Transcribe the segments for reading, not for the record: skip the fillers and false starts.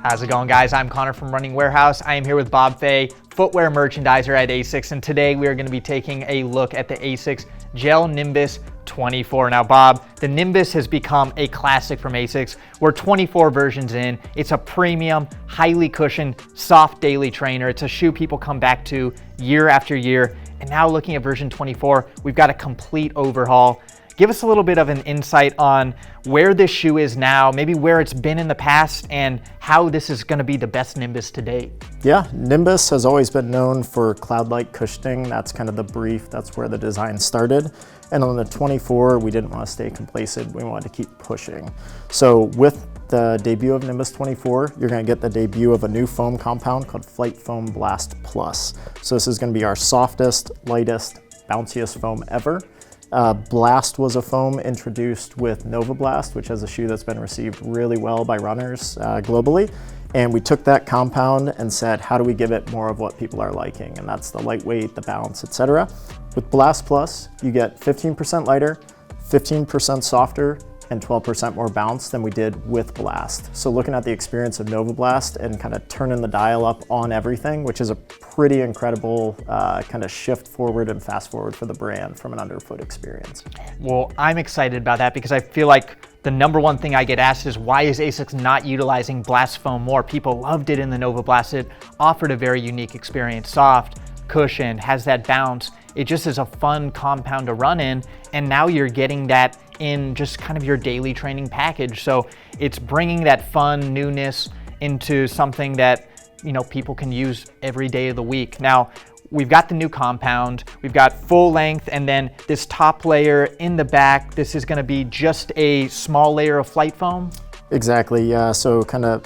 How's it going, guys? I'm Connor from Running Warehouse. I am here with Bob Fay, footwear merchandiser at ASICS, and today we are going to be taking a look at the ASICS Gel Nimbus 24. Now, Bob, the Nimbus has become a classic from ASICS. We're 24 versions in. It's a premium, highly cushioned, soft daily trainer. It's a shoe people come back to year after year. And now looking at version 24, we've got a complete overhaul. Give us a little bit of an insight on where this shoe is now, maybe where it's been in the past, and how this is going to be the best Nimbus to date. Yeah, Nimbus has always been known for cloud-like cushioning. That's kind of the brief. That's where the design started. And on the 24, we didn't want to stay complacent. We wanted to keep pushing. So with the debut of Nimbus 24, you're going to get the debut of a new foam compound called Flight Foam Blast Plus. So this is going to be our softest, lightest, bounciest foam ever. Blast was a foam introduced with Nova Blast, which is a shoe that's been received really well by runners globally. And we took that compound and said, how do we give it more of what people are liking? And that's the lightweight, the bounce, etc. With Blast Plus, you get 15% lighter, 15% softer, and 12% more bounce than we did with Blast. So looking at the experience of Nova Blast and kind of turning the dial up on everything, which is a pretty incredible kind of shift forward and fast forward for the brand from an underfoot experience. Well, I'm excited about that because I feel like the number one thing I get asked is, why is ASICS not utilizing Blast foam more? People loved it in the Nova Blast. It offered a very unique experience, soft, cushioned, has that bounce. It just is a fun compound to run in, and now you're getting that in just kind of your daily training package. So it's bringing that fun newness into something that, you know, people can use every day of the week. Now, we've got the new compound, we've got full length, and then this top layer in the back, this is going to be just a small layer of flight foam? Exactly, yeah. So kind of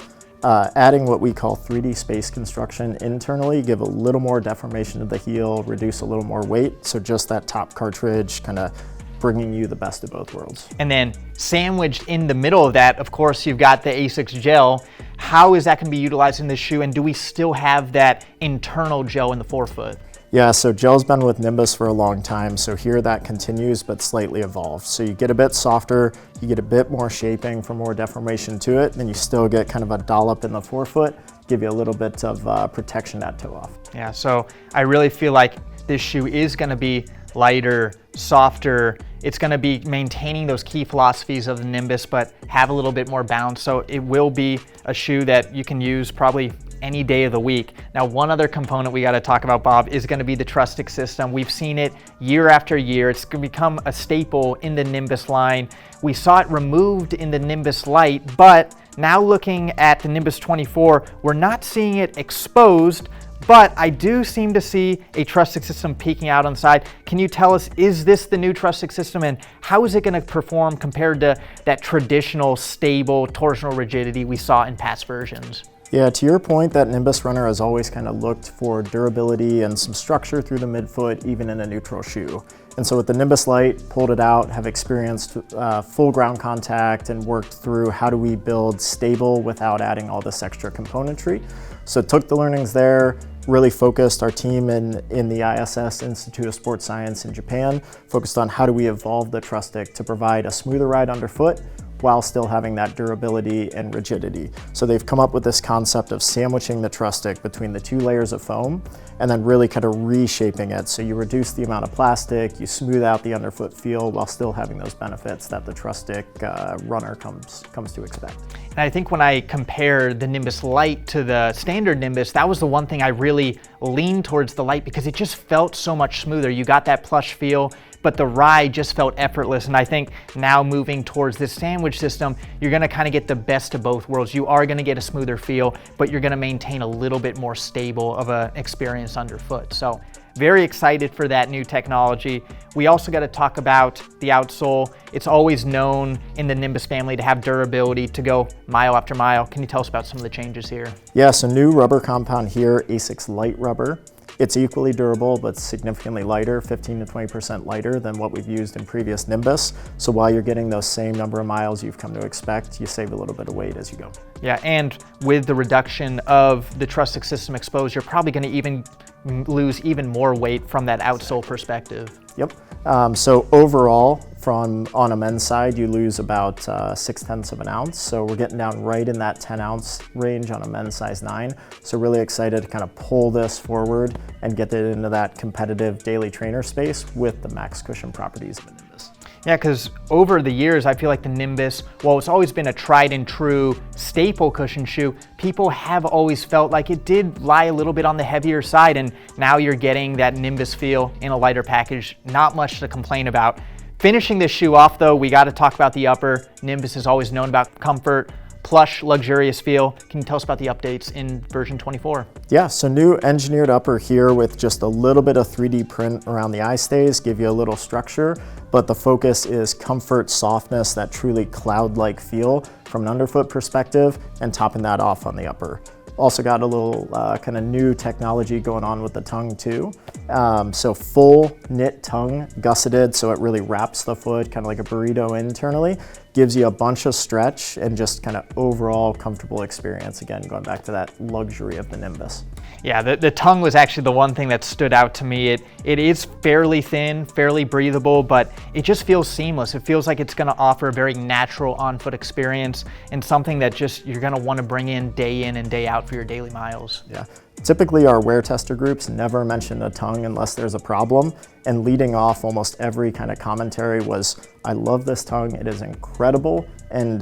adding what we call 3D space construction internally, give a little more deformation to the heel, reduce a little more weight. So just that top cartridge kind of bringing you the best of both worlds. And then sandwiched in the middle of that, of course, you've got the ASICS Gel. How is that going to be utilized in this shoe? And do we still have that internal gel in the forefoot? Yeah, so gel's been with Nimbus for a long time, so here that continues but slightly evolved. So you get a bit softer, you get a bit more shaping for more deformation to it, then you still get kind of a dollop in the forefoot, give you a little bit of protection at toe off. Yeah, so I really feel like this shoe is going to be lighter, softer. It's going to be maintaining those key philosophies of the Nimbus, but have a little bit more bounce. So it will be a shoe that you can use probably any day of the week. Now, one other component we got to talk about, Bob, is going to be the Trustic system. We've seen it year after year. It's going to become a staple in the Nimbus line. We saw it removed in the Nimbus Lite, but now looking at the Nimbus 24, we're not seeing it exposed, but I do seem to see a Trustic system peeking out on the side. Can you tell us, is this the new Trustic system, and how is it going to perform compared to that traditional, stable, torsional rigidity we saw in past versions? Yeah, to your point, that Nimbus runner has always kind of looked for durability and some structure through the midfoot, even in a neutral shoe. And so with the Nimbus Lite, pulled it out, have experienced full ground contact and worked through how do we build stable without adding all this extra componentry. So took the learnings there, really focused our team in the ISS, Institute of Sports Science in Japan, focused on how do we evolve the Trustic to provide a smoother ride underfoot while still having that durability and rigidity. So they've come up with this concept of sandwiching the Trustic between the two layers of foam and then really kind of reshaping it. So you reduce the amount of plastic, you smooth out the underfoot feel while still having those benefits that the Trustic runner comes to expect. And I think when I compare the Nimbus Lite to the standard Nimbus, that was the one thing I really leaned towards the Lite because it just felt so much smoother. You got that plush feel, but the ride just felt effortless. And I think now moving towards this sandwich system, you're gonna kind of get the best of both worlds. You are gonna get a smoother feel, but you're gonna maintain a little bit more stable of an experience underfoot. So very excited for that new technology. We also got to talk about the outsole. It's always known in the Nimbus family to have durability, to go mile after mile. Can you tell us about some of the changes here? Yeah, so new rubber compound here, ASICS Light Rubber. It's equally durable, but significantly lighter, 15 to 20% lighter than what we've used in previous Nimbus. So while you're getting those same number of miles you've come to expect, you save a little bit of weight as you go. Yeah, and with the reduction of the Trustic system exposed, you're probably going to even lose even more weight from that outsole perspective. Yep. So overall, On a men's side, you lose about 0.6 of an ounce. So we're getting down right in that 10-ounce range on a men's size 9. So really excited to kind of pull this forward and get it into that competitive daily trainer space with the max cushion properties of the Nimbus. Yeah, because over the years, I feel like the Nimbus, while it's always been a tried and true staple cushion shoe, people have always felt like it did lie a little bit on the heavier side, and now you're getting that Nimbus feel in a lighter package. Not much to complain about. Finishing this shoe off though, we got to talk about the upper. Nimbus is always known about comfort, plush, luxurious feel. Can you tell us about the updates in version 24? Yeah, so new engineered upper here with just a little bit of 3D print around the eye stays, give you a little structure, but the focus is comfort, softness, that truly cloud-like feel from an underfoot perspective, and topping that off on the upper. Also got a little kind of new technology going on with the tongue too. So full knit tongue, gusseted, so it really wraps the foot kind of like a burrito internally. Gives you a bunch of stretch and just kind of overall comfortable experience. Again, going back to that luxury of the Nimbus. Yeah, the tongue was actually the one thing that stood out to me. It is fairly thin, fairly breathable, but it just feels seamless. It feels like it's gonna offer a very natural on-foot experience and something that just you're gonna wanna bring in and day out for your daily miles. Yeah. Typically our wear tester groups never mention a tongue unless there's a problem, and leading off almost every kind of commentary was, I love this tongue, it is incredible, and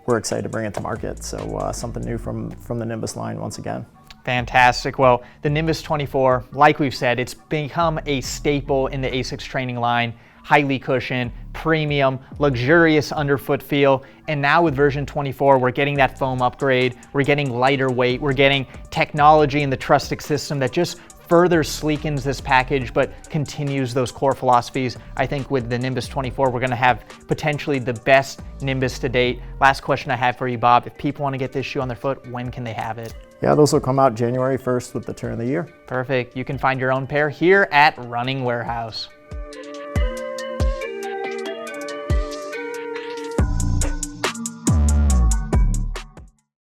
we're excited to bring it to market. So something new from the Nimbus line once again. Fantastic. Well, the Nimbus 24, like we've said, it's become a staple in the ASICS training line. Highly cushioned, premium, luxurious underfoot feel. And now with version 24, we're getting that foam upgrade, we're getting lighter weight, we're getting technology in the Trustic system that just further sleekens this package, but continues those core philosophies. I think with the Nimbus 24, we're gonna have potentially the best Nimbus to date. Last question I have for you, Bob. If people wanna get this shoe on their foot, when can they have it? Yeah, those will come out January 1st with the turn of the year. Perfect. You can find your own pair here at Running Warehouse.